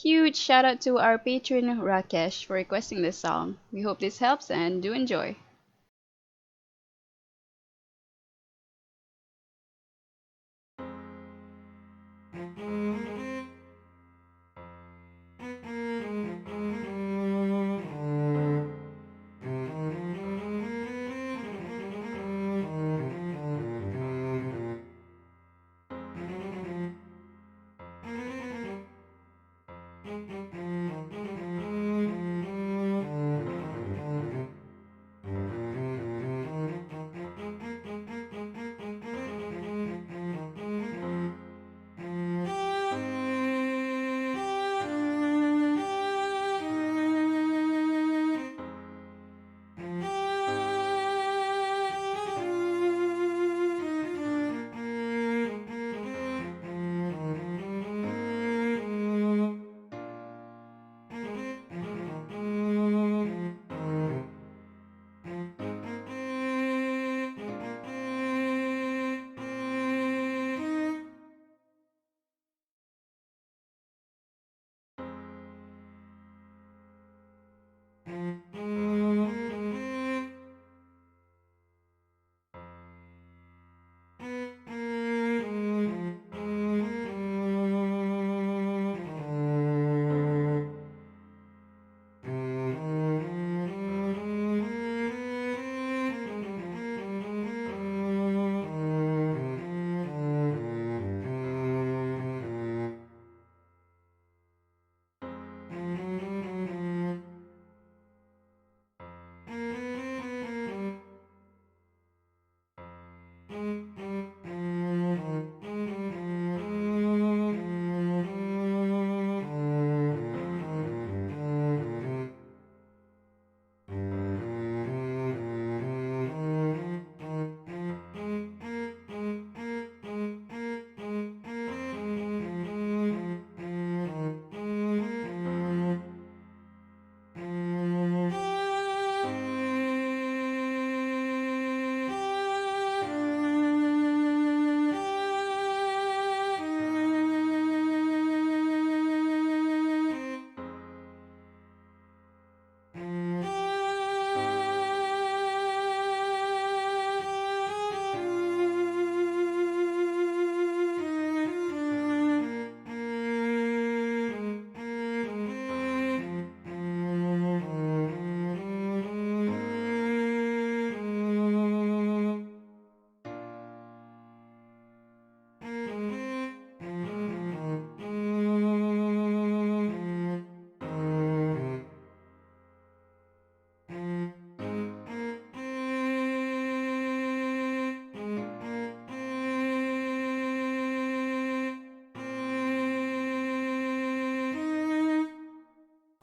Huge shout out to our patron Rakesh for requesting this song. We hope this helps and do enjoy.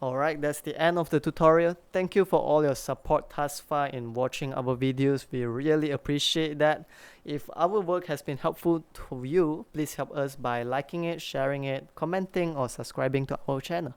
Alright, that's the end of the tutorial. Thank you for all your support thus far in watching our videos. We really appreciate that. If our work has been helpful to you, please help us by liking it, sharing it, commenting, or subscribing to our channel.